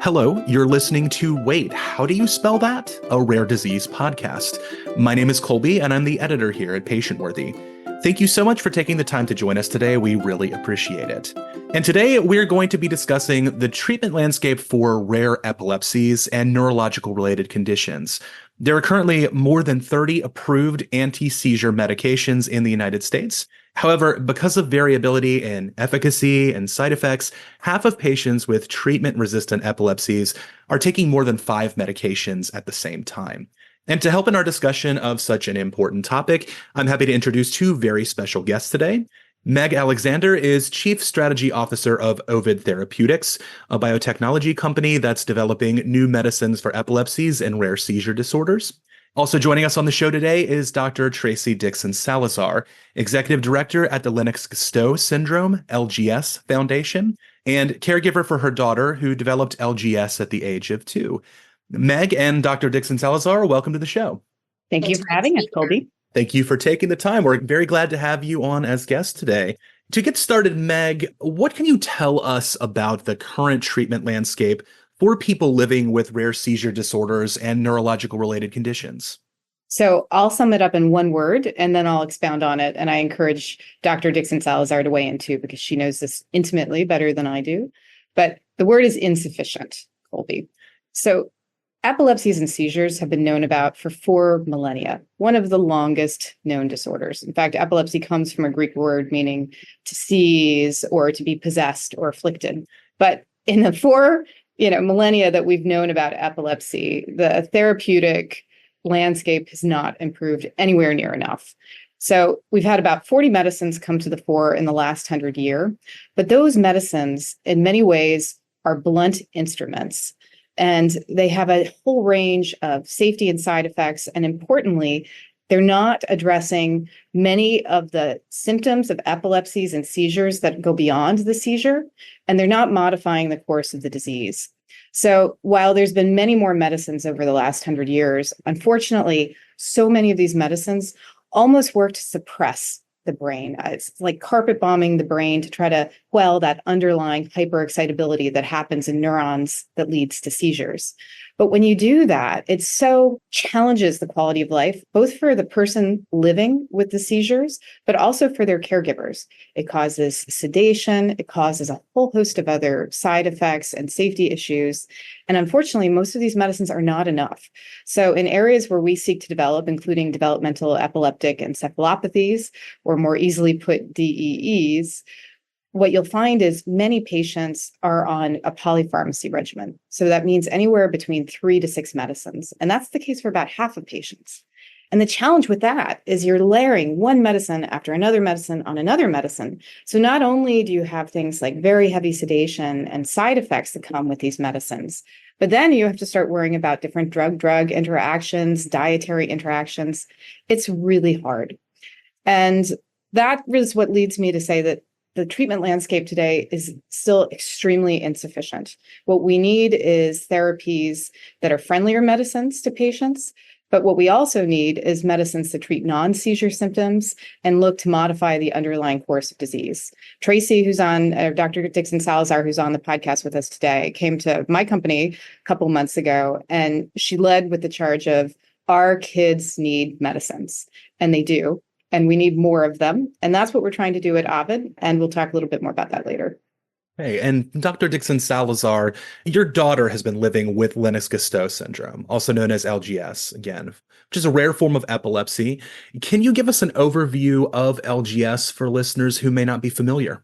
Hello, you're listening to Wait, How Do You Spell That? A Rare Disease podcast. My name is Colby, and I'm the editor here at PatientWorthy. Thank you so much for taking the time to join us today. We really appreciate it. And today we're going to be discussing the treatment landscape for rare epilepsies and neurological related conditions. There are currently more than 30 approved anti-seizure medications in the United States. However, because of variability in efficacy and side effects, half of patients with treatment-resistant epilepsies are taking more than 5 medications at the same time. And to help in our discussion of such an important topic, I'm happy to introduce 2 very special guests today. Meg Alexander is Chief Strategy Officer of Ovid Therapeutics, a biotechnology company that's developing new medicines for epilepsies and rare seizure disorders. Also joining us on the show today is Dr. Tracy Dixon-Salazar, Executive Director at the Lennox-Gastaut Syndrome, LGS Foundation, and caregiver for her daughter who developed LGS at the age of 2. Meg and Dr. Dixon-Salazar, welcome to the show. Thank you for having us, Colby. Thank you for taking the time. We're very glad to have you on as guests today. To get started, Meg, what can you tell us about the current treatment landscape for people living with rare seizure disorders and neurological related conditions? So I'll sum it up in one word, and then I'll expound on it. And I encourage Dr. Dixon-Salazar to weigh in too, because she knows this intimately better than I do. But the word is insufficient, Colby. So epilepsies and seizures have been known about for 4 millennia, one of the longest known disorders. In fact, epilepsy comes from a Greek word meaning to seize or to be possessed or afflicted. But in the 4 millennia that we've known about epilepsy, the therapeutic landscape has not improved anywhere near enough. So we've had about 40 medicines come to the fore in the last 100 years, but those medicines in many ways are blunt instruments. And they have a whole range of safety and side effects. And importantly, they're not addressing many of the symptoms of epilepsies and seizures that go beyond the seizure, and they're not modifying the course of the disease. So while there's been many more medicines over the last 100 years, unfortunately, so many of these medicines almost work to suppress the brain. It's like carpet bombing the brain to try to quell that underlying hyperexcitability that happens in neurons that leads to seizures. But when you do that, it so challenges the quality of life, both for the person living with the seizures, but also for their caregivers. It causes sedation. It causes a whole host of other side effects and safety issues. And unfortunately, most of these medicines are not enough. So in areas where we seek to develop, including developmental epileptic encephalopathies, or more easily put, DEEs, what you'll find is many patients are on a polypharmacy regimen. So that means anywhere between 3 to 6 medicines. And that's the case for about half of patients. And the challenge with that is you're layering one medicine after another medicine on another medicine. So not only do you have things like very heavy sedation and side effects that come with these medicines, but then you have to start worrying about different drug-drug interactions, dietary interactions. It's really hard. And that is what leads me to say that the treatment landscape today is still extremely insufficient. What we need is therapies that are friendlier medicines to patients, but what we also need is medicines that treat non-seizure symptoms and look to modify the underlying course of disease. Tracy, Dr. Dixon-Salazar, who's on the podcast with us today, came to my company a couple months ago, and she led with the charge of, our kids need medicines, and they do. And we need more of them. And that's what we're trying to do at Ovid. And we'll talk a little bit more about that later. Hey, and Dr. Dixon-Salazar, your daughter has been living with Lennox-Gastaut Syndrome, also known as LGS, again, which is a rare form of epilepsy. Can you give us an overview of LGS for listeners who may not be familiar?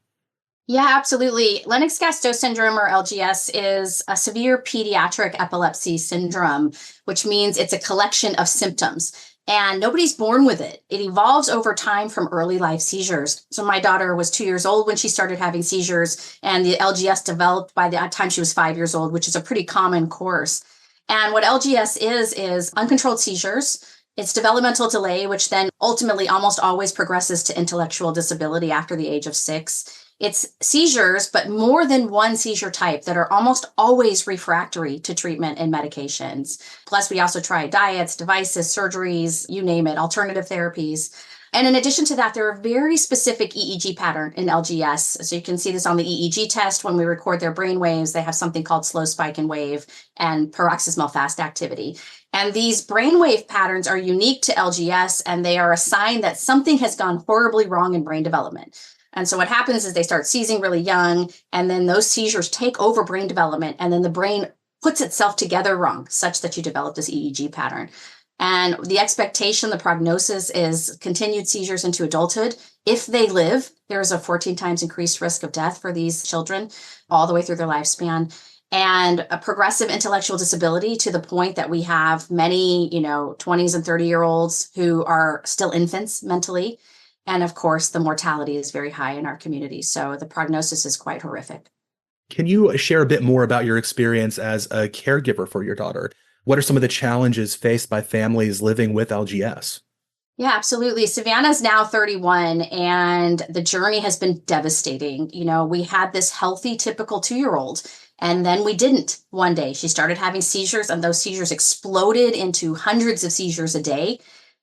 Yeah, absolutely. Lennox-Gastaut Syndrome, or LGS, is a severe pediatric epilepsy syndrome, which means it's a collection of symptoms. And nobody's born with it. It evolves over time from early life seizures. So my daughter was 2 years old when she started having seizures, and the LGS developed by the time she was 5 years old, which is a pretty common course. And what LGS is uncontrolled seizures. It's developmental delay, which then ultimately almost always progresses to intellectual disability after the age of 6. It's seizures, but more than one seizure type that are almost always refractory to treatment and medications. Plus, we also try diets, devices, surgeries, you name it, alternative therapies. And in addition to that, there are very specific EEG pattern in LGS. So you can see this on the EEG test. When we record their brain waves, they have something called slow spike and wave and paroxysmal fast activity. And these brainwave patterns are unique to LGS, and they are a sign that something has gone horribly wrong in brain development. And so what happens is they start seizing really young, and then those seizures take over brain development, and then the brain puts itself together wrong, such that you develop this EEG pattern. And the expectation, the prognosis is continued seizures into adulthood. If they live, there is a 14 times increased risk of death for these children all the way through their lifespan. And a progressive intellectual disability to the point that we have many, 20s and 30-year-olds who are still infants mentally. And of course, the mortality is very high in our community. So the prognosis is quite horrific. Can you share a bit more about your experience as a caregiver for your daughter? What are some of the challenges faced by families living with LGS? Yeah, absolutely. Savannah's now 31, and the journey has been devastating. We had this healthy, typical 2-year-old, and then we didn't. One day she started having seizures, and those seizures exploded into hundreds of seizures a day.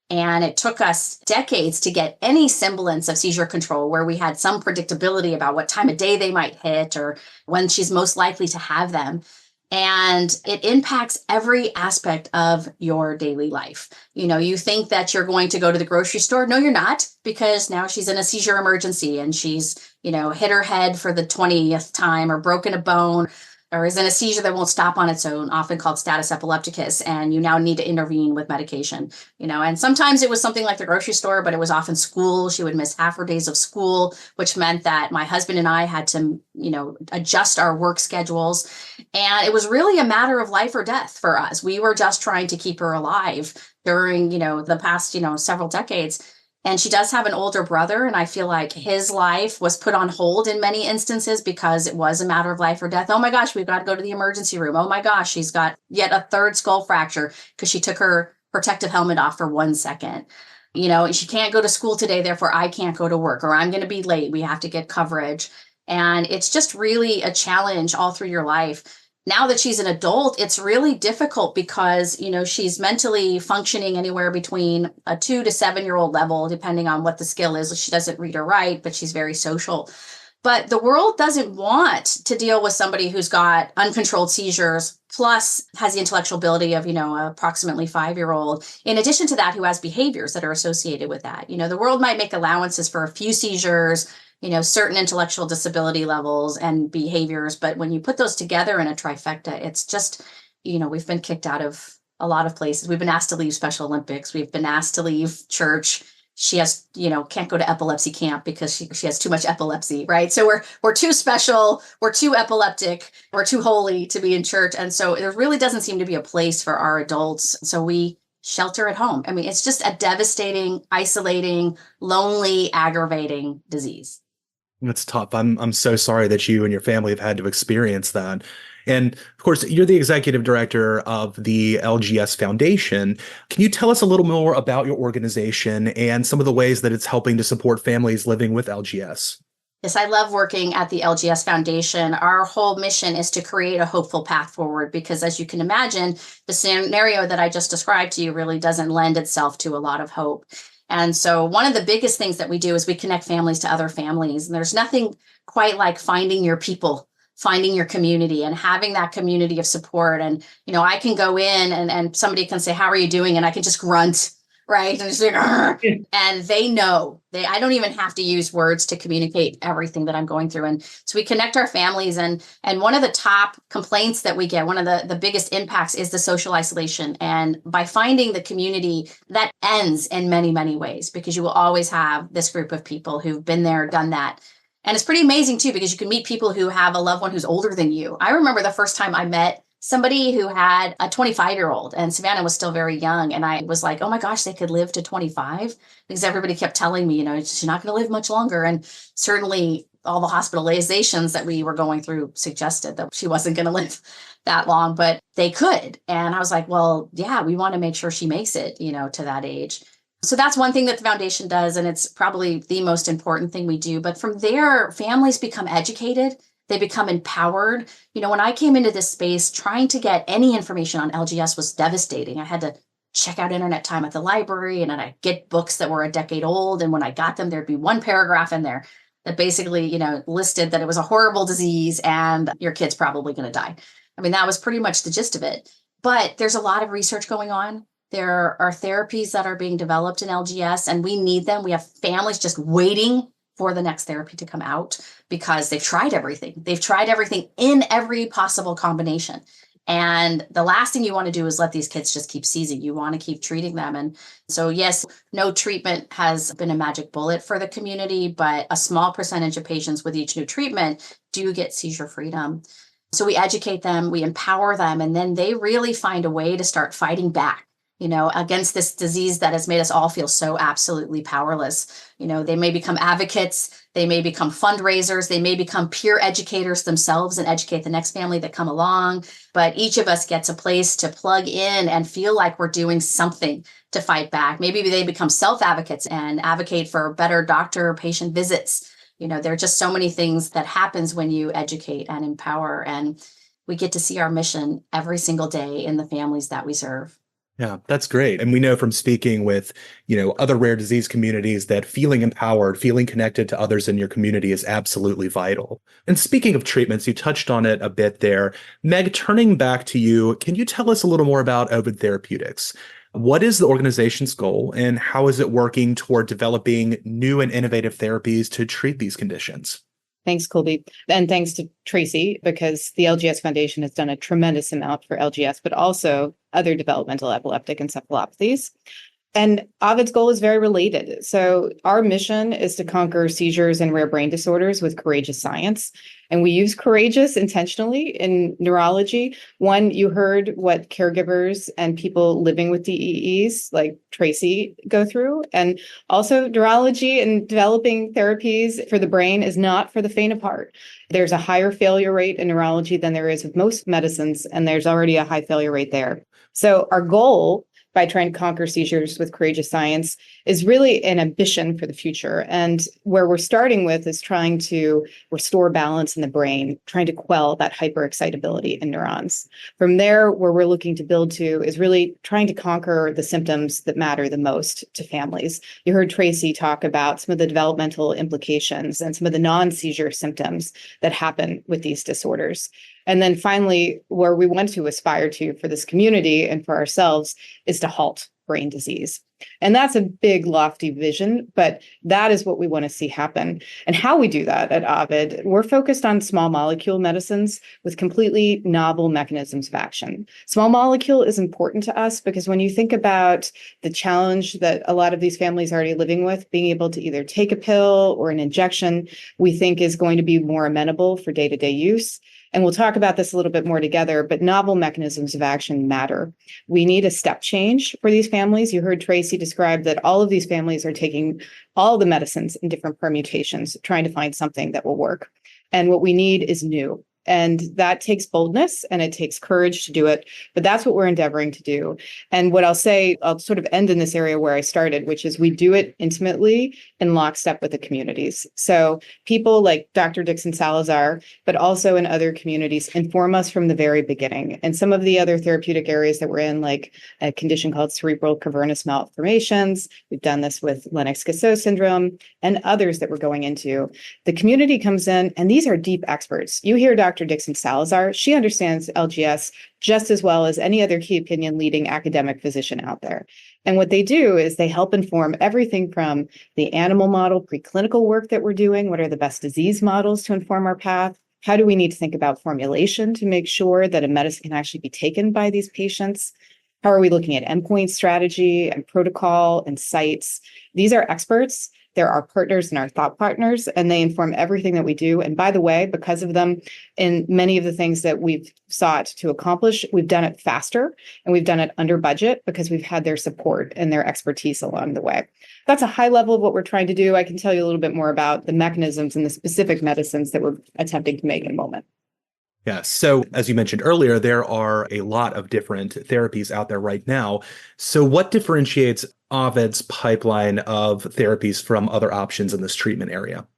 And it took us decades to get any semblance of seizure control where we had some predictability about what time of day they might hit or when she's most likely to have them. And it impacts every aspect of your daily life. You think that you're going to go to the grocery store. No, you're not, because now she's in a seizure emergency and she's, hit her head for the 20th time or broken a bone or is in a seizure that won't stop on its own, often called status epilepticus, and you now need to intervene with medication. And sometimes it was something like the grocery store, but it was often school. She would miss half her days of school, which meant that my husband and I had to, adjust our work schedules. And it was really a matter of life or death for us. We were just trying to keep her alive during, the past, several decades. And she does have an older brother, and I feel like his life was put on hold in many instances because it was a matter of life or death. Oh my gosh, we've got to go to the emergency room. Oh my gosh, she's got yet a third skull fracture because she took her protective helmet off for 1 second. She can't go to school today, therefore I can't go to work, or I'm going to be late. We have to get coverage. And it's just really a challenge all through your life. Now that she's an adult, it's really difficult because, she's mentally functioning anywhere between a 2 to 7-year-old level, depending on what the skill is. She doesn't read or write, but she's very social. But the world doesn't want to deal with somebody who's got uncontrolled seizures, plus has the intellectual ability of, approximately 5-year-old. In addition to that, who has behaviors that are associated with that. The world might make allowances for a few seizures, certain intellectual disability levels and behaviors. But when you put those together in a trifecta, it's just, we've been kicked out of a lot of places. We've been asked to leave Special Olympics. We've been asked to leave church. She has, can't go to epilepsy camp because she has too much epilepsy, right? So we're too special, we're too epileptic, we're too holy to be in church. And so there really doesn't seem to be a place for our adults. So we shelter at home. I mean, it's just a devastating, isolating, lonely, aggravating disease. That's tough. I'm so sorry that you and your family have had to experience that. And of course, you're the executive director of the LGS Foundation. Can you tell us a little more about your organization and some of the ways that it's helping to support families living with LGS? Yes, I love working at the LGS Foundation. Our whole mission is to create a hopeful path forward because, as you can imagine, the scenario that I just described to you really doesn't lend itself to a lot of hope. And so one of the biggest things that we do is we connect families to other families. And there's nothing quite like finding your people, finding your community and having that community of support. And, I can go in and somebody can say, how are you doing? And I can just grunt, right? And just like, and they know. I don't even have to use words to communicate everything that I'm going through. And so we connect our families. And one of the top complaints that we get, one of the biggest impacts is the social isolation. And by finding the community, that ends in many, many ways, because you will always have this group of people who've been there, done that. And it's pretty amazing too, because you can meet people who have a loved one who's older than you. I remember the first time I met somebody who had a 25-year-old, and Savannah was still very young. And I was like, oh my gosh, they could live to 25, because everybody kept telling me, she's not going to live much longer. And certainly all the hospitalizations that we were going through suggested that she wasn't going to live that long, but they could. And I was like, well, yeah, we want to make sure she makes it, to that age. So that's one thing that the foundation does. And it's probably the most important thing we do. But from there, families become educated. They become empowered. When I came into this space, trying to get any information on LGS was devastating. I had to check out internet time at the library, and then I'd get books that were a decade old. And when I got them, there'd be one paragraph in there that basically, listed that it was a horrible disease and your kid's probably going to die. I mean, that was pretty much the gist of it. But there's a lot of research going on. There are therapies that are being developed in LGS, and we need them. We have families just waiting for the next therapy to come out because they've tried everything. They've tried everything in every possible combination. And the last thing you want to do is let these kids just keep seizing. You want to keep treating them. And so, yes, no treatment has been a magic bullet for the community, but a small percentage of patients with each new treatment do get seizure freedom. So we educate them, we empower them, and then they really find a way to start fighting back, against this disease that has made us all feel so absolutely powerless. They may become advocates, they may become fundraisers, they may become peer educators themselves and educate the next family that come along. But each of us gets a place to plug in and feel like we're doing something to fight back. Maybe they become self-advocates and advocate for better doctor-patient visits. There are just so many things that happens when you educate and empower, and we get to see our mission every single day in the families that we serve. Yeah, that's great. And we know from speaking with, other rare disease communities that feeling empowered, feeling connected to others in your community is absolutely vital. And speaking of treatments, you touched on it a bit there. Meg, turning back to you, can you tell us a little more about Ovid Therapeutics? What is the organization's goal and how is it working toward developing new and innovative therapies to treat these conditions? Thanks, Colby. And thanks to Tracy, because the LGS Foundation has done a tremendous amount for LGS, but also other developmental epileptic encephalopathies. And Ovid's goal is very related. So our mission is to conquer seizures and rare brain disorders with courageous science. And we use courageous intentionally in neurology. One, you heard what caregivers and people living with DEEs like Tracy go through. And also neurology and developing therapies for the brain is not for the faint of heart. There's a higher failure rate in neurology than there is with most medicines, and there's already a high failure rate there. So our goal by trying to conquer seizures with courageous science is really an ambition for the future. And where we're starting with is trying to restore balance in the brain, trying to quell that hyperexcitability in neurons. From there, where we're looking to build to is really trying to conquer the symptoms that matter the most to families. You heard Tracy talk about some of the developmental implications and some of the non-seizure symptoms that happen with these disorders. And then finally, where we want to aspire to for this community and for ourselves is to halt brain disease. And that's a big, lofty vision, but that is what we want to see happen. And how we do that at Ovid, we're focused on small molecule medicines with completely novel mechanisms of action. Small molecule is important to us because when you think about the challenge that a lot of these families are already living with, being able to either take a pill or an injection, we think is going to be more amenable for day-to-day use. And we'll talk about this a little bit more together, but novel mechanisms of action matter. We need a step change for these families. You heard Tracy describe that all of these families are taking all the medicines in different permutations, trying to find something that will work. And what we need is new. And that takes boldness and it takes courage to do it. But that's what we're endeavoring to do. And what I'll say, I'll sort of end in this area where I started, which is we do it intimately in lockstep with the communities. So people like Dr. Dixon-Salazar, but also in other communities, inform us from the very beginning. And some of the other therapeutic areas that we're in, like a condition called cerebral cavernous malformations, we've done this with Lennox-Gastaut Syndrome and others that we're going into. The community comes in, and these are deep experts. You hear Dr. Dixon-Salazar, she understands LGS just as well as any other key opinion leading academic physician out there. And what they do is they help inform everything from the animal model preclinical work that we're doing. What are the best disease models to inform our path? How do we need to think about formulation to make sure that a medicine can actually be taken by these patients? How are we looking at endpoint strategy and protocol and sites? These are experts. They're our partners and our thought partners, and they inform everything that we do. And by the way, because of them, in many of the things that we've sought to accomplish, we've done it faster and we've done it under budget because we've had their support and their expertise along the way. That's a high level of what we're trying to do. I can tell you a little bit more about the mechanisms and the specific medicines that we're attempting to make in a moment. Yes. So as you mentioned earlier, there are a lot of different therapies out there right now. So what differentiates Ovid's pipeline of therapies from other options in this treatment area?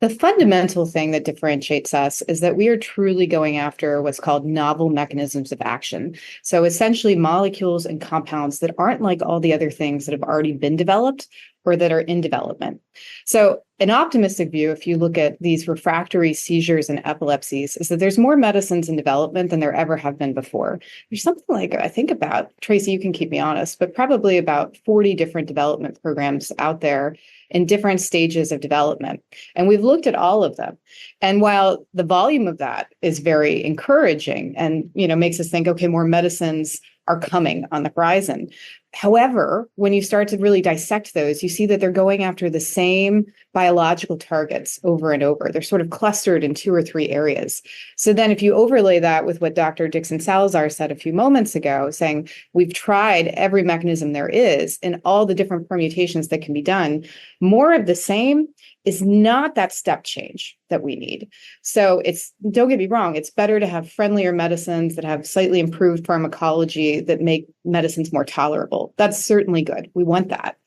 The fundamental thing that differentiates us is that we are truly going after what's called novel mechanisms of action. So essentially molecules and compounds that aren't like all the other things that have already been developed or that are in development. So an optimistic view, if you look at these refractory seizures and epilepsies, is that there's more medicines in development than there ever have been before. There's something like, I think about, Tracy, you can keep me honest, but probably about 40 different development programs out there in different stages of development. And we've looked at all of them. And while the volume of that is very encouraging and, makes us think, okay, more medicines are coming on the horizon. However, when you start to really dissect those, you see that they're going after the same biological targets over and over. They're sort of clustered in 2 or 3 areas. So then if you overlay that with what Dr. Dixon-Salazar said a few moments ago, saying we've tried every mechanism there is and all the different permutations that can be done, more of the same is not that step change that we need. So don't get me wrong, it's better to have friendlier medicines that have slightly improved pharmacology that make medicines more tolerable. That's certainly good. We want that.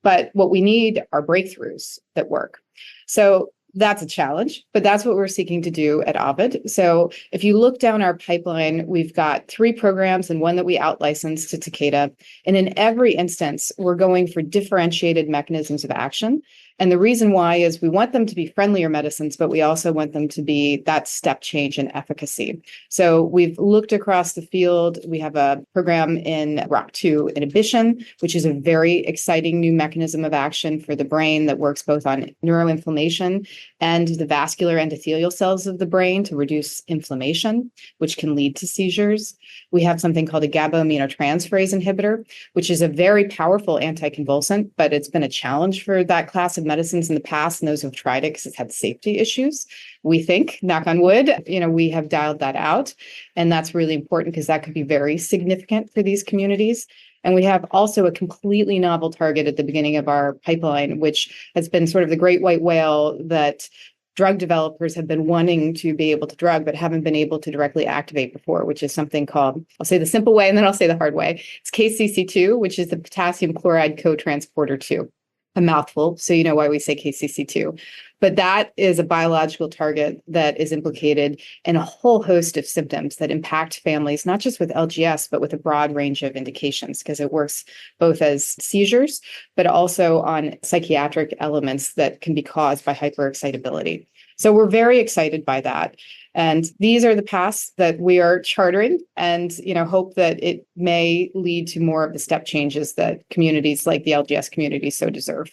But what we need are breakthroughs that work. So that's a challenge, but that's what we're seeking to do at Ovid. So if you look down our pipeline, we've got 3 programs and one that we out-licensed to Takeda. And in every instance, we're going for differentiated mechanisms of action. And the reason why is we want them to be friendlier medicines, but we also want them to be that step change in efficacy. So we've looked across the field. We have a program in ROCK2 inhibition, which is a very exciting new mechanism of action for the brain that works both on neuroinflammation and the vascular endothelial cells of the brain to reduce inflammation, which can lead to seizures. We have something called a GABA aminotransferase inhibitor, which is a very powerful anticonvulsant, but it's been a challenge for that class of medicines in the past, and those who've tried it because it's had safety issues. We think, knock on wood, we have dialed that out. And that's really important because that could be very significant for these communities. And we have also a completely novel target at the beginning of our pipeline, which has been sort of the great white whale that drug developers have been wanting to be able to drug, but haven't been able to directly activate before, which is something called, I'll say the simple way, and then I'll say the hard way. It's KCC2, which is the potassium chloride cotransporter 2. A mouthful, so you know why we say KCC2. But that is a biological target that is implicated in a whole host of symptoms that impact families, not just with LGS, but with a broad range of indications, because it works both as seizures, but also on psychiatric elements that can be caused by hyperexcitability. So we're very excited by that. And these are the paths that we are chartering and, hope that it may lead to more of the step changes that communities like the LGS community so deserve.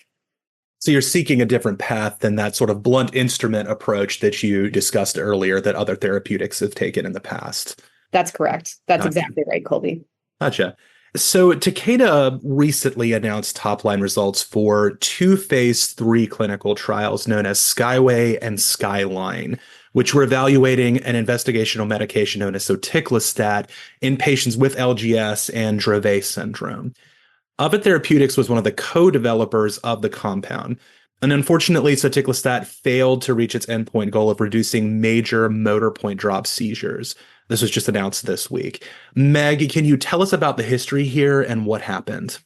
So you're seeking a different path than that sort of blunt instrument approach that you discussed earlier that other therapeutics have taken in the past. That's correct. That's exactly right, Colby. Gotcha. So Takeda recently announced top-line results for 2 phase 3 clinical trials known as Skyway and Skyline, which were evaluating an investigational medication known as soticlestat in patients with LGS and Dravet syndrome. Ovid Therapeutics was one of the co-developers of the compound. And unfortunately, soticlestat failed to reach its endpoint goal of reducing major motor point drop seizures. This was just announced this week. Meg, can you tell us about the history here and what happened?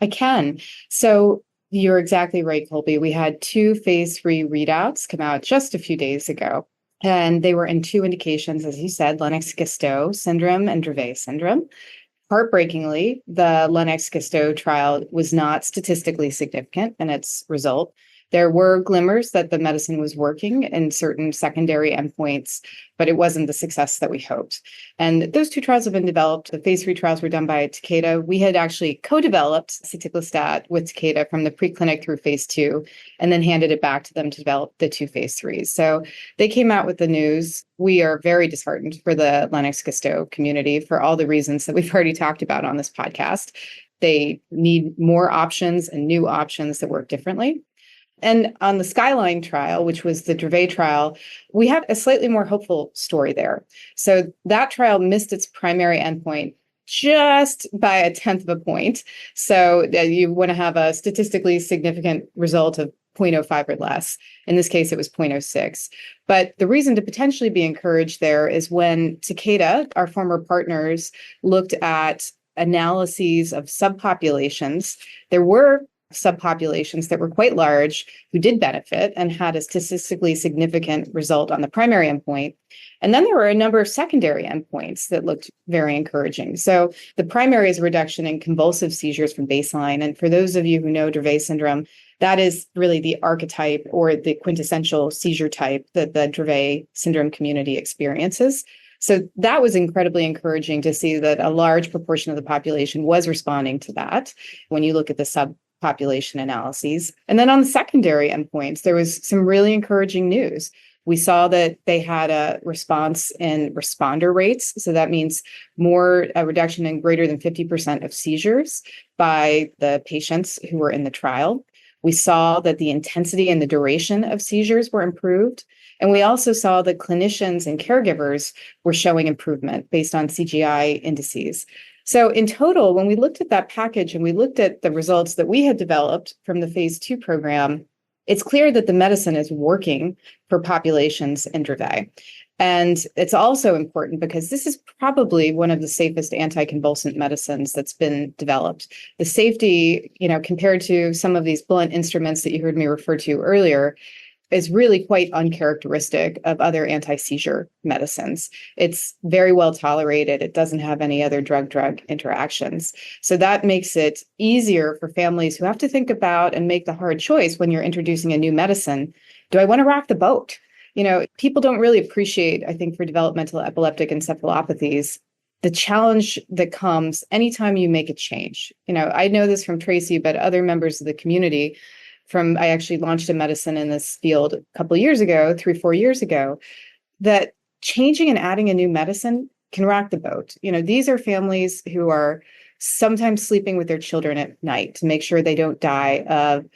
I can. So you're exactly right, Colby. We had 2 phase 3 readouts come out just a few days ago. And they were in 2 indications, as you said, Lennox-Gastaut Syndrome and Dravet syndrome. Heartbreakingly, the Lennox-Gastaut trial was not statistically significant in its result. There were glimmers that the medicine was working in certain secondary endpoints, but it wasn't the success that we hoped. And those 2 trials have been developed. The phase 3 trials were done by Takeda. We had actually co-developed soticlestat with Takeda from the preclinic through phase 2, and then handed it back to them to develop the 2 phase 3s. So they came out with the news. We are very disheartened for the Lennox-Gastaut community for all the reasons that we've already talked about on this podcast. They need more options and new options that work differently. And on the Skyline trial, which was the Dravet trial, we have a slightly more hopeful story there. So that trial missed its primary endpoint just by 1/10 of a point. So you want to have a statistically significant result of 0.05 or less. In this case, it was 0.06. But the reason to potentially be encouraged there is when Takeda, our former partners, looked at analyses of subpopulations, there were subpopulations that were quite large who did benefit and had a statistically significant result on the primary endpoint. And then there were a number of secondary endpoints that looked very encouraging. So the primary is a reduction in convulsive seizures from baseline. And for those of you who know Dravet syndrome, that is really the archetype or the quintessential seizure type that the Dravet syndrome community experiences. So that was incredibly encouraging to see that a large proportion of the population was responding to that when you look at the subpopulation analyses. And then on the secondary endpoints, there was some really encouraging news. We saw that they had a response in responder rates. So that means a reduction in greater than 50% of seizures by the patients who were in the trial. We saw that the intensity and the duration of seizures were improved. And we also saw that clinicians and caregivers were showing improvement based on CGI indices. So in total, when we looked at that package and we looked at the results that we had developed from the phase 2 program, it's clear that the medicine is working for populations in Dravet. And it's also important because this is probably one of the safest anticonvulsant medicines that's been developed. The safety, compared to some of these blunt instruments that you heard me refer to earlier, is really quite uncharacteristic of other anti-seizure medicines. It's very well tolerated. It doesn't have any other drug-drug interactions. So that makes it easier for families who have to think about and make the hard choice when you're introducing a new medicine. Do I want to rock the boat? People don't really appreciate, I think, for developmental epileptic encephalopathies, the challenge that comes anytime you make a change. I know this from Tracy, but other members of the community I actually launched a medicine in this field a couple of years ago, 3-4 years ago, that changing and adding a new medicine can rock the boat. These are families who are sometimes sleeping with their children at night to make sure they don't die of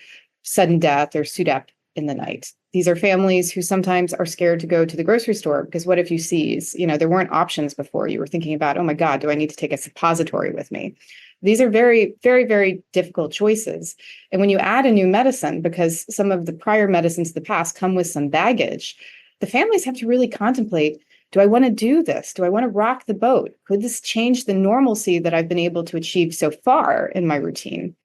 sudden death or SUDEP in the night. These are families who sometimes are scared to go to the grocery store because what if you seize? There weren't options before. You were thinking about, oh my God, do I need to take a suppository with me? These are very, very, very difficult choices. And when you add a new medicine, because some of the prior medicines of the past come with some baggage, the families have to really contemplate, do I want to do this? Do I want to rock the boat? Could this change the normalcy that I've been able to achieve so far in my routine?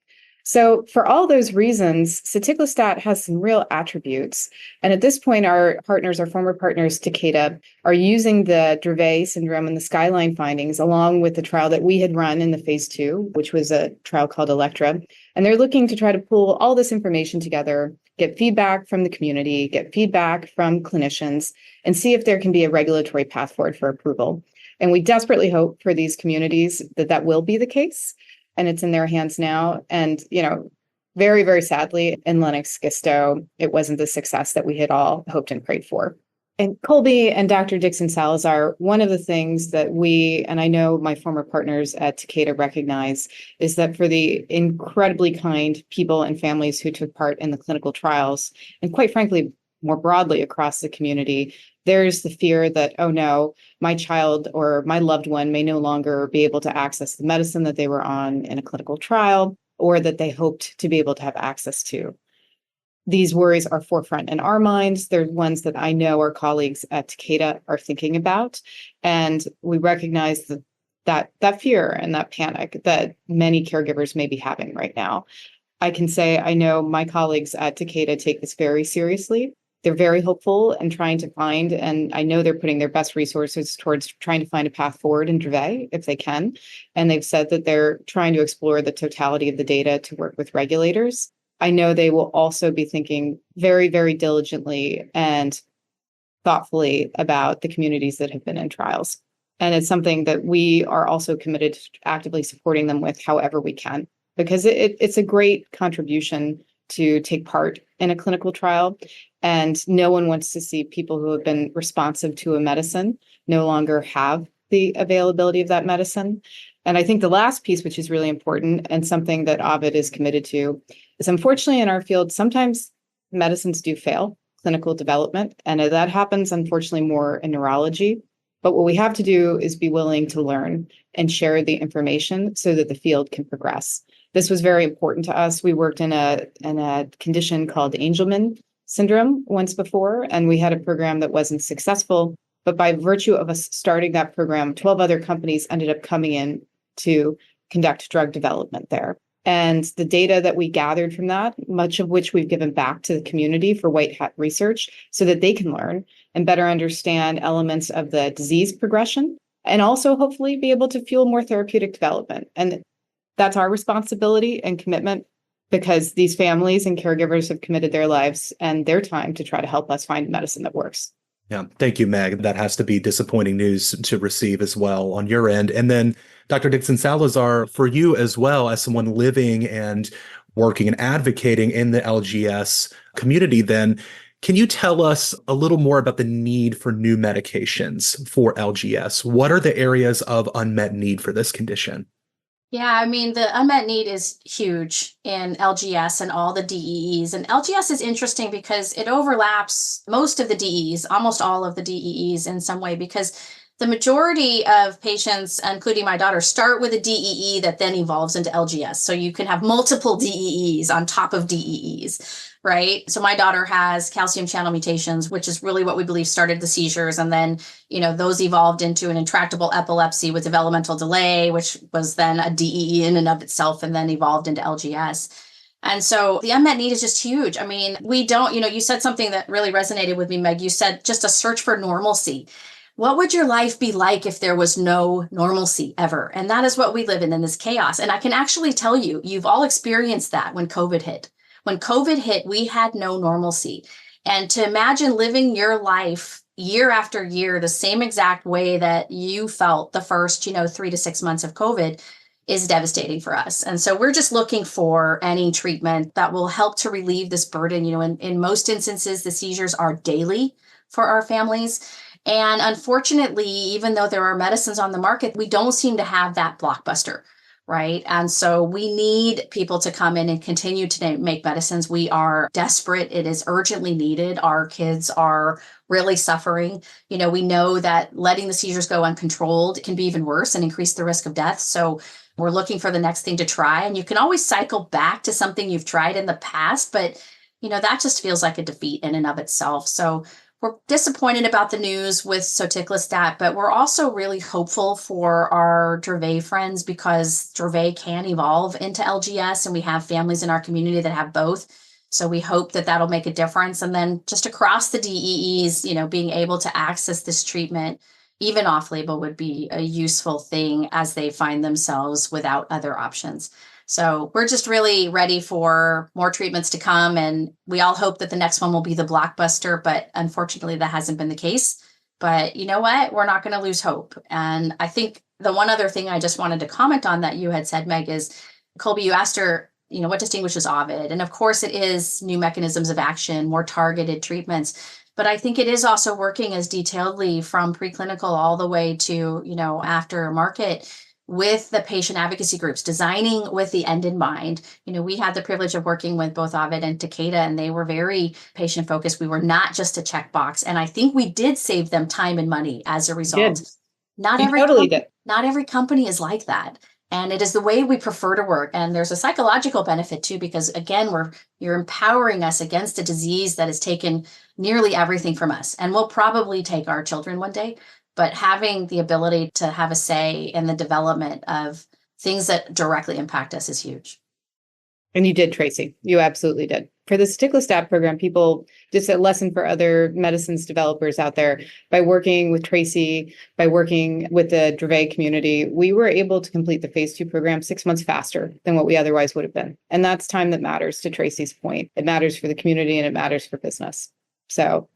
So for all those reasons, soticlestat has some real attributes. And at this point, our former partners, Takeda, are using the Dravet syndrome and the Skyline findings along with the trial that we had run in the phase 2, which was a trial called Electra. And they're looking to try to pull all this information together, get feedback from the community, get feedback from clinicians, and see if there can be a regulatory path forward for approval. And we desperately hope for these communities that will be the case. And it's in their hands now. And, very, very sadly, in Lennox-Gastaut, it wasn't the success that we had all hoped and prayed for. And Colby and Dr. Dixon-Salazar, one of the things that we, and I know my former partners at Takeda recognize, is that for the incredibly kind people and families who took part in the clinical trials, and quite frankly, more broadly across the community, there's the fear that, oh no, my child or my loved one may no longer be able to access the medicine that they were on in a clinical trial or that they hoped to be able to have access to. These worries are forefront in our minds. They're ones that I know our colleagues at Takeda are thinking about. And we recognize that fear and that panic that many caregivers may be having right now. I can say I know my colleagues at Takeda take this very seriously. They're very hopeful and trying to find, and I know they're putting their best resources towards trying to find a path forward in Dravet if they can. And they've said that they're trying to explore the totality of the data to work with regulators. I know they will also be thinking very, very diligently and thoughtfully about the communities that have been in trials. And it's something that we are also committed to actively supporting them with however we can, because it's a great contribution to take part in a clinical trial. And no one wants to see people who have been responsive to a medicine no longer have the availability of that medicine. And I think the last piece, which is really important and something that Ovid is committed to, is unfortunately in our field, sometimes medicines do fail clinical development. And that happens, unfortunately, more in neurology. But what we have to do is be willing to learn and share the information so that the field can progress. This was very important to us. We worked in a condition called Angelman syndrome once before, and we had a program that wasn't successful. But by virtue of us starting that program, 12 other companies ended up coming in to conduct drug development there. And the data that we gathered from that, much of which we've given back to the community for white hat research so that they can learn and better understand elements of the disease progression and also hopefully be able to fuel more therapeutic development. And that's our responsibility and commitment because these families and caregivers have committed their lives and their time to try to help us find medicine that works. Yeah. Thank you, Meg. That has to be disappointing news to receive as well on your end. And then Dr. Dixon-Salazar, for you as well, as someone living and working and advocating in the LGS community, then can you tell us a little more about the need for new medications for LGS? What are the areas of unmet need for this condition? Yeah, I mean, the unmet need is huge in LGS and all the DEEs. And LGS is interesting because it overlaps most of the DEEs, almost all of the DEEs in some way, because the majority of patients, including my daughter, start with a DEE that then evolves into LGS. So you can have multiple DEEs on top of DEEs, right? So my daughter has calcium channel mutations, which is really what we believe started the seizures. And then, those evolved into an intractable epilepsy with developmental delay, which was then a DEE in and of itself, and then evolved into LGS. And so the unmet need is just huge. I mean, we don't, you said something that really resonated with me, Meg. You said just a search for normalcy. What would your life be like if there was no normalcy ever? And that is what we live in this chaos. And I can actually tell you, you've all experienced that when COVID hit. When COVID hit, we had no normalcy. And to imagine living your life year after year, the same exact way that you felt the first, 3 to 6 months of COVID is devastating for us. And so we're just looking for any treatment that will help to relieve this burden. In most instances, the seizures are daily for our families. And unfortunately, even though there are medicines on the market, we don't seem to have that blockbuster, right? And so we need people to come in and continue to make medicines. We are desperate. It is urgently needed. Our kids are really suffering. We know that letting the seizures go uncontrolled can be even worse and increase the risk of death. So we're looking for the next thing to try. And you can always cycle back to something you've tried in the past, but that just feels like a defeat in and of itself. So we're disappointed about the news with soticlestat, but we're also really hopeful for our Dravet friends because Dravet can evolve into LGS, and we have families in our community that have both. So we hope that that'll make a difference. And then just across the DEEs, being able to access this treatment, even off-label, would be a useful thing as they find themselves without other options. So we're just really ready for more treatments to come. And we all hope that the next one will be the blockbuster, but unfortunately that hasn't been the case. But you know what? We're not going to lose hope. And I think the one other thing I just wanted to comment on that you had said, Meg, is Colby, you asked her, what distinguishes Ovid? And of course it is new mechanisms of action, more targeted treatments. But I think it is also working as detailedly from preclinical all the way to, after market, with the patient advocacy groups, designing with the end in mind. We had the privilege of working with both Ovid and Takeda, and they were very patient focused. We were not just a checkbox. And I think we did save them time and money as a result. Not every company is like that. And it is the way we prefer to work. And there's a psychological benefit too, because again, you're empowering us against a disease that has taken nearly everything from us and will probably take our children one day. But having the ability to have a say in the development of things that directly impact us is huge. And you did, Tracy. You absolutely did. For the soticlestat program, people, just a lesson for other medicines developers out there, by working with Tracy, by working with the Dravet community, we were able to complete the phase 2 program 6 months faster than what we otherwise would have been. And that's time that matters, to Tracy's point. It matters for the community and it matters for business. So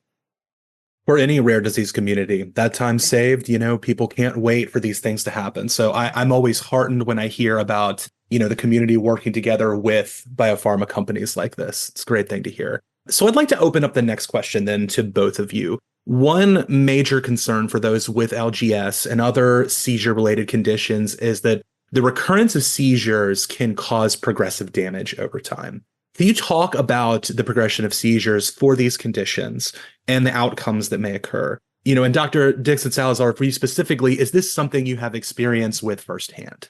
for any rare disease community, that time saved, people can't wait for these things to happen. So I'm always heartened when I hear about, the community working together with biopharma companies like this. It's a great thing to hear. So I'd like to open up the next question then to both of you. One major concern for those with LGS and other seizure-related conditions is that the recurrence of seizures can cause progressive damage over time. Can you talk about the progression of seizures for these conditions and the outcomes that may occur? And Dr. Dixon-Salazar, for you specifically, is this something you have experience with firsthand?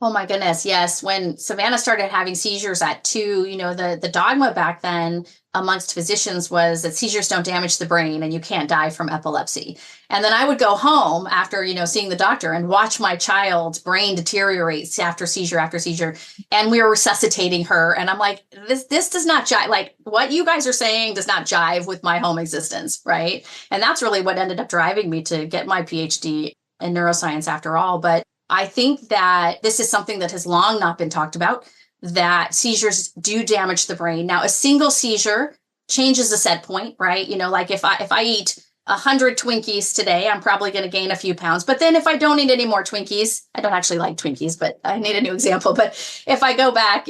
Oh my goodness, yes. When Savannah started having seizures at 2, the dogma back then amongst physicians was that seizures don't damage the brain and you can't die from epilepsy. And then I would go home after, seeing the doctor and watch my child's brain deteriorate after seizure, and we were resuscitating her. And I'm like, this does not jive. Like what you guys are saying does not jive with my home existence, right? And that's really what ended up driving me to get my PhD in neuroscience after all. But I think that this is something that has long not been talked about, that seizures do damage the brain. Now, a single seizure changes the set point, right? Like if I eat 100 Twinkies today, I'm probably going to gain a few pounds. But then if I don't eat any more Twinkies, I don't actually like Twinkies, but I need a new example. But if I go back,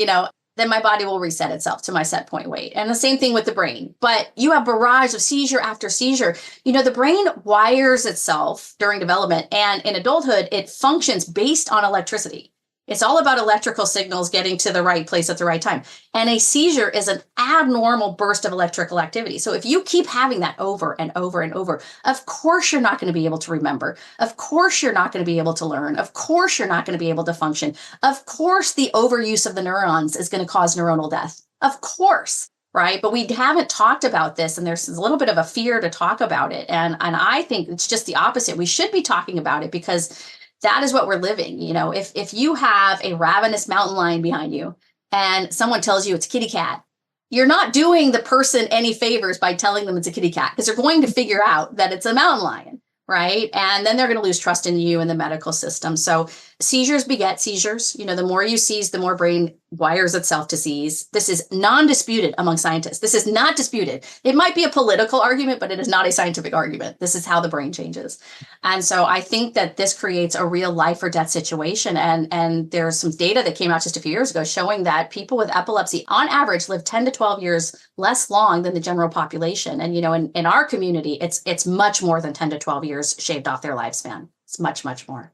then my body will reset itself to my set point weight. And the same thing with the brain. But you have barrage of seizure after seizure. The brain wires itself during development, and in adulthood, it functions based on electricity. It's all about electrical signals getting to the right place at the right time. And a seizure is an abnormal burst of electrical activity. So if you keep having that over and over and over, of course you're not going to be able to remember. Of course you're not going to be able to learn. Of course you're not going to be able to function. Of course the overuse of the neurons is going to cause neuronal death. Of course, right? But we haven't talked about this, and there's a little bit of a fear to talk about it. And I think it's just the opposite. We should be talking about it because that is what we're living. If you have a ravenous mountain lion behind you and someone tells you it's a kitty cat, you're not doing the person any favors by telling them it's a kitty cat, because they're going to figure out that it's a mountain lion, right? And then they're going to lose trust in you and the medical system. So seizures beget seizures. The more you seize, the more brain wires itself to seize. This is non-disputed among scientists. This is not disputed. It might be a political argument, but it is not a scientific argument. This is how the brain changes. And so I think that this creates a real life or death situation. And there's some data that came out just a few years ago showing that people with epilepsy on average live 10 to 12 years less long than the general population. And, in our community, it's much more than 10 to 12 years shaved off their lifespan. It's much, much more.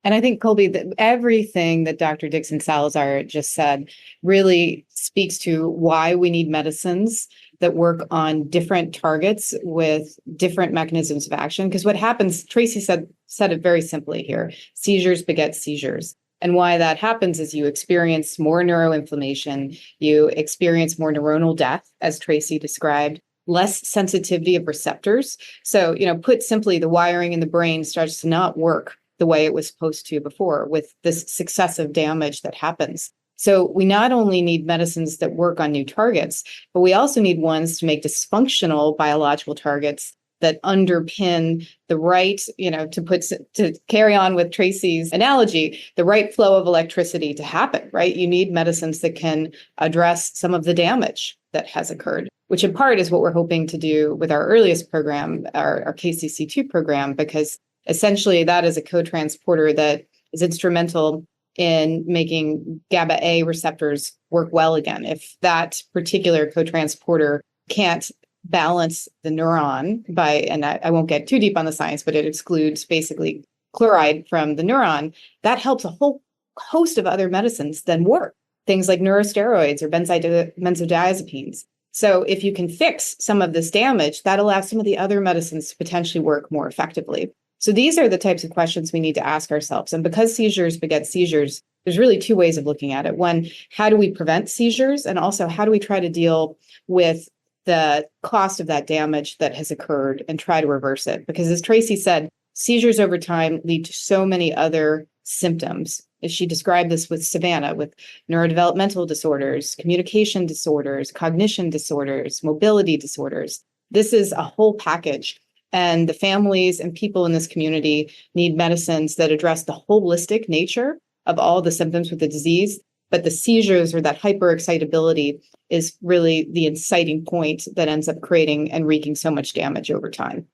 And I think, Colby, that everything that Dr. Dixon-Salazar just said really speaks to why we need medicines that work on different targets with different mechanisms of action. Because what happens, Tracy said it very simply here, seizures beget seizures. And why that happens is you experience more neuroinflammation, you experience more neuronal death, as Tracy described, less sensitivity of receptors. So, put simply, the wiring in the brain starts to not work the way it was supposed to before, with this successive damage that happens. So we not only need medicines that work on new targets, but we also need ones to make dysfunctional biological targets that underpin the right, to carry on with Tracy's analogy, the right flow of electricity to happen, right? You need medicines that can address some of the damage that has occurred, which in part is what we're hoping to do with our earliest program, our KCC2 program, because essentially that is a co-transporter that is instrumental in making GABA A receptors work well again. If that particular co-transporter can't balance the neuron and I won't get too deep on the science, but it excludes basically chloride from the neuron, that helps a whole host of other medicines then work. Things like neurosteroids or benzodiazepines. So if you can fix some of this damage, that allows some of the other medicines to potentially work more effectively. So these are the types of questions we need to ask ourselves. And because seizures beget seizures, there's really two ways of looking at it. One, how do we prevent seizures? And also, how do we try to deal with the cost of that damage that has occurred and try to reverse it? Because as Tracy said, seizures over time lead to so many other symptoms. As she described this with Savannah, with neurodevelopmental disorders, communication disorders, cognition disorders, mobility disorders. This is a whole package. And the families and people in this community need medicines that address the holistic nature of all the symptoms with the disease. But the seizures, or that hyperexcitability, is really the inciting point that ends up creating and wreaking so much damage over time.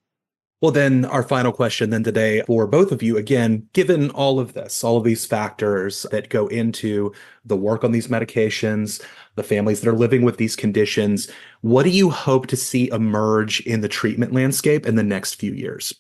Well, then our final question then today for both of you, again, given all of this, all of these factors that go into the work on these medications, the families that are living with these conditions, what do you hope to see emerge in the treatment landscape in the next few years?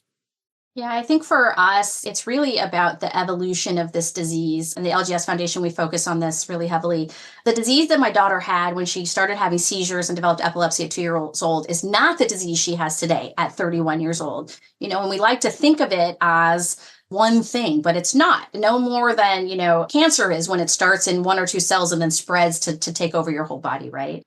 Yeah, I think for us, it's really about the evolution of this disease. And the LGS Foundation, we focus on this really heavily. The disease that my daughter had when she started having seizures and developed epilepsy at 2 years old is not the disease she has today at 31 years old. And we like to think of it as one thing, but it's not. No more than, cancer is when it starts in one or two cells and then spreads to take over your whole body, right?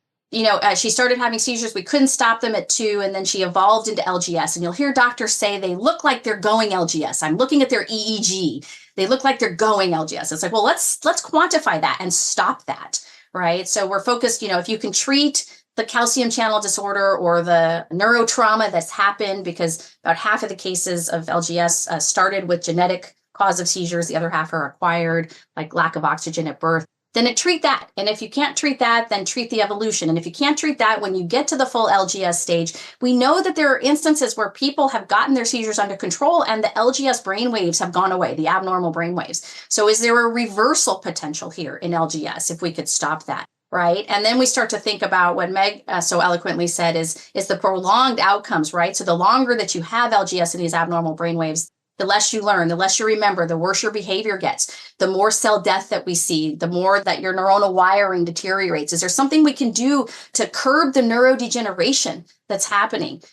She started having seizures. We couldn't stop them at 2, and then she evolved into LGS. And you'll hear doctors say they look like they're going LGS. I'm looking at their EEG. They look like they're going LGS. It's like, well, let's quantify that and stop that, right? So we're focused, if you can treat the calcium channel disorder or the neurotrauma that's happened, because about half of the cases of LGS started with genetic cause of seizures. The other half are acquired, like lack of oxygen at birth. Then treat that. And if you can't treat that, then treat the evolution. And if you can't treat that, when you get to the full LGS stage, we know that there are instances where people have gotten their seizures under control and the LGS brainwaves have gone away, the abnormal brainwaves. So is there a reversal potential here in LGS if we could stop that? Right. And then we start to think about what Meg so eloquently said is the prolonged outcomes, right? So the longer that you have LGS and these abnormal brainwaves, the less you learn, the less you remember, the worse your behavior gets, the more cell death that we see, the more that your neuronal wiring deteriorates. Is there something we can do to curb the neurodegeneration that's happening?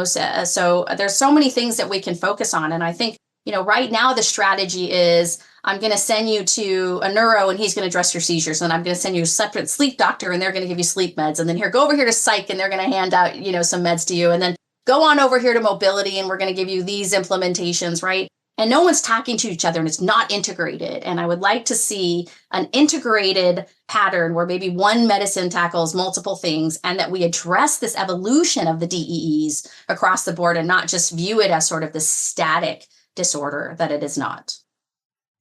So there's so many things that we can focus on. And I think, right now the strategy is I'm going to send you to a neuro and he's going to address your seizures. And I'm going to send you a separate sleep doctor and they're going to give you sleep meds. And then go over here to psych and they're going to hand out, some meds to you. And then go on over here to mobility and we're going to give you these implementations, right? And no one's talking to each other and it's not integrated. And I would like to see an integrated pattern where maybe one medicine tackles multiple things and that we address this evolution of the DEEs across the board and not just view it as sort of this static disorder that it is not.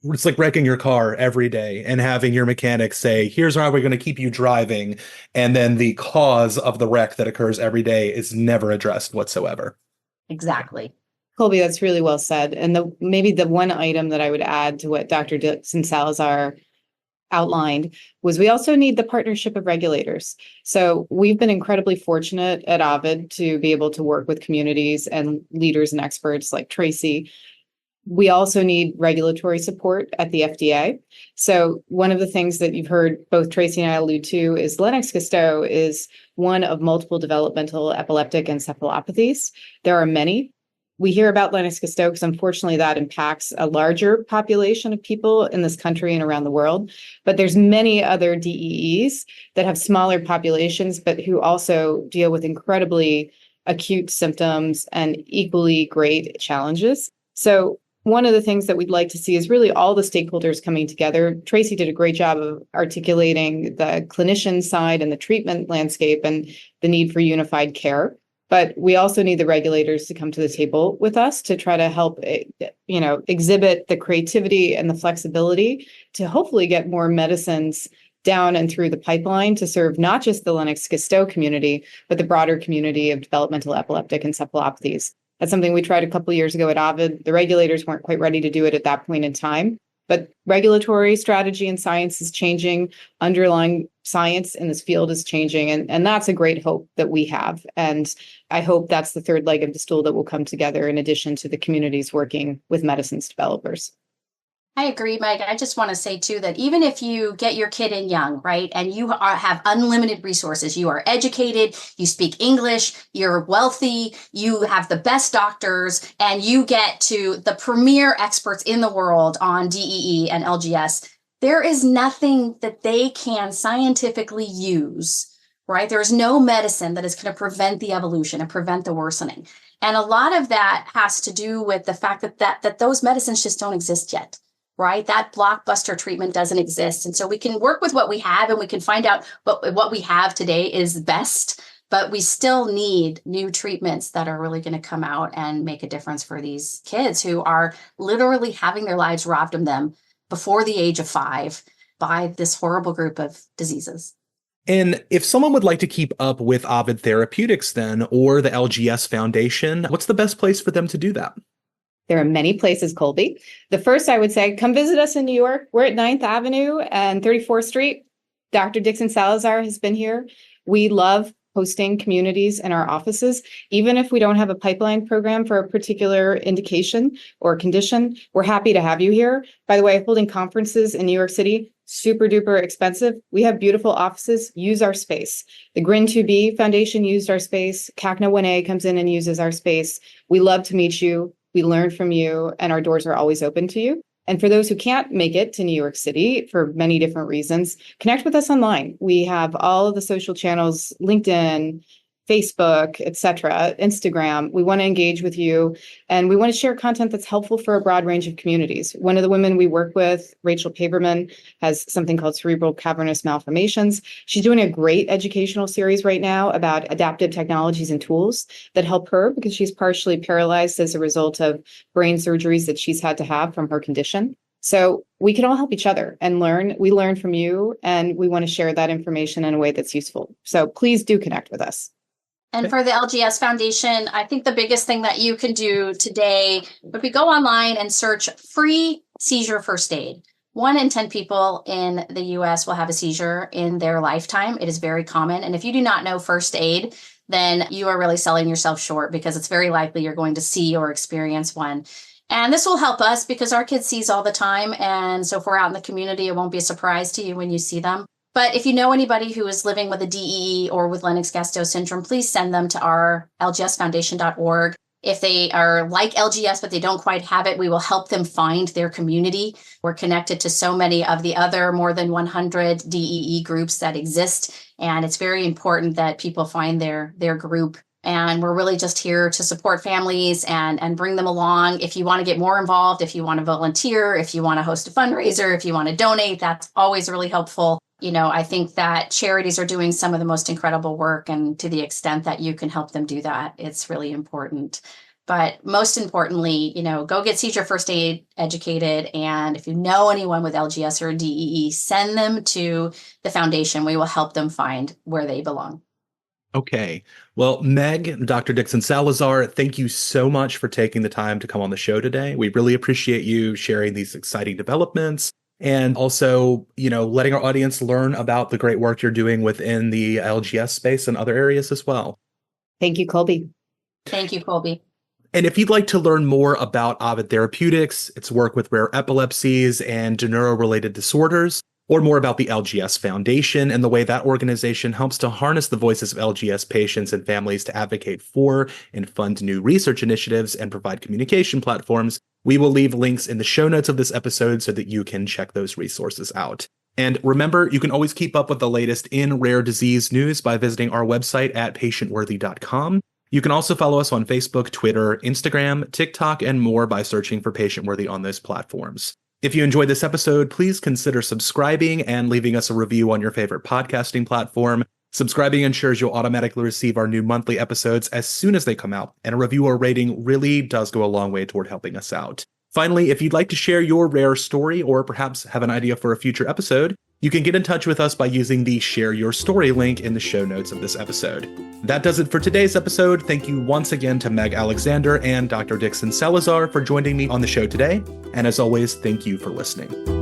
It's like wrecking your car every day and having your mechanic say, here's how we're going to keep you driving. And then the cause of the wreck that occurs every day is never addressed whatsoever. Exactly. Colby, that's really well said. And maybe the one item that I would add to what Dr. Dixon-Salazar outlined was we also need the partnership of regulators. So we've been incredibly fortunate at Ovid to be able to work with communities and leaders and experts like Tracy. We also need regulatory support at the FDA. So one of the things that you've heard both Tracy and I allude to is Lennox-Gastaut is one of multiple developmental epileptic encephalopathies. There are many. We hear about Lennox-Gastaut because unfortunately that impacts a larger population of people in this country and around the world. But there's many other DEEs that have smaller populations, but who also deal with incredibly acute symptoms and equally great challenges. So one of the things that we'd like to see is really all the stakeholders coming together. Tracy did a great job of articulating the clinician side and the treatment landscape and the need for unified care. But we also need the regulators to come to the table with us to try to help, exhibit the creativity and the flexibility to hopefully get more medicines down and through the pipeline to serve not just the Lennox-Gastaut community, but the broader community of developmental epileptic encephalopathies. That's something we tried a couple of years ago at Ovid. The regulators weren't quite ready to do it at that point in time. But regulatory strategy and science is changing. Underlying science in this field is changing. And that's a great hope that we have. And I hope that's the third leg of the stool that will come together in addition to the communities working with medicines developers. I agree, Meg. I just want to say, too, that even if you get your kid in young, right, and you have unlimited resources, you are educated, you speak English, you're wealthy, you have the best doctors, and you get to the premier experts in the world on DEE and LGS, there is nothing that they can scientifically use, right? There is no medicine that is going to prevent the evolution and prevent the worsening. And a lot of that has to do with the fact that those medicines just don't exist yet. Right? That blockbuster treatment doesn't exist. And so we can work with what we have and we can find out what we have today is best, but we still need new treatments that are really going to come out and make a difference for these kids who are literally having their lives robbed of them before the age of 5 by this horrible group of diseases. And if someone would like to keep up with Ovid Therapeutics then, or the LGS Foundation, what's the best place for them to do that? There are many places, Colby. The first, I would say, come visit us in New York. We're at 9th Avenue and 34th Street. Dr. Dixon-Salazar has been here. We love hosting communities in our offices. Even if we don't have a pipeline program for a particular indication or condition, we're happy to have you here. By the way, holding conferences in New York City, super duper expensive. We have beautiful offices. Use our space. The Grin 2B Foundation used our space. CACNA 1A comes in and uses our space. We love to meet you. We learn from you, and our doors are always open to you. And for those who can't make it to New York City for many different reasons, connect with us online. We have all of the social channels, LinkedIn, Facebook, etc., Instagram. We want to engage with you, and we want to share content that's helpful for a broad range of communities. One of the women we work with, Rachel Paverman, has something called cerebral cavernous malformations. She's doing a great educational series right now about adaptive technologies and tools that help her because she's partially paralyzed as a result of brain surgeries that she's had to have from her condition. So we can all help each other and learn. We learn from you, and we want to share that information in a way that's useful. So please do connect with us. And for the LGS Foundation, I think the biggest thing that you can do today would be go online and search free seizure first aid. 1 in 10 people in the US will have a seizure in their lifetime. It is very common. And if you do not know first aid, then you are really selling yourself short because it's very likely you're going to see or experience one. And this will help us because our kids seize all the time. And so if we're out in the community, it won't be a surprise to you when you see them. But if you know anybody who is living with a DEE or with Lennox-Gastaut syndrome, please send them to our lgsfoundation.org. If they are like LGS, but they don't quite have it, we will help them find their community. We're connected to so many of the other more than 100 DEE groups that exist. And it's very important that people find their group. And we're really just here to support families and bring them along. If you want to get more involved, if you want to volunteer, if you want to host a fundraiser, if you want to donate, that's always really helpful. You know, I think that charities are doing some of the most incredible work, and to the extent that you can help them do that, it's really important. But most importantly, you know, go get seizure first aid educated. And if you know anyone with LGS or DEE, send them to the foundation. We will help them find where they belong. Okay. Well, Meg, Dr. Dixon-Salazar, thank you so much for taking the time to come on the show today. We really appreciate you sharing these exciting developments. And also, you know, letting our audience learn about the great work you're doing within the LGS space and other areas as well. Thank you, Colby. Thank you, Colby. And if you'd like to learn more about Ovid Therapeutics, its work with rare epilepsies and neuro-related disorders, or more about the LGS Foundation and the way that organization helps to harness the voices of LGS patients and families to advocate for and fund new research initiatives and provide communication platforms, we will leave links in the show notes of this episode so that you can check those resources out. And remember, you can always keep up with the latest in rare disease news by visiting our website at patientworthy.com. You can also follow us on Facebook, Twitter, Instagram, TikTok, and more by searching for Patient Worthy on those platforms. If you enjoyed this episode, please consider subscribing and leaving us a review on your favorite podcasting platform. Subscribing ensures you'll automatically receive our new monthly episodes as soon as they come out, and a review or rating really does go a long way toward helping us out. Finally, if you'd like to share your rare story or perhaps have an idea for a future episode, you can get in touch with us by using the Share Your Story link in the show notes of this episode. That does it for today's episode. Thank you once again to Meg Alexander and Dr. Dixon-Salazar for joining me on the show today. And as always, thank you for listening.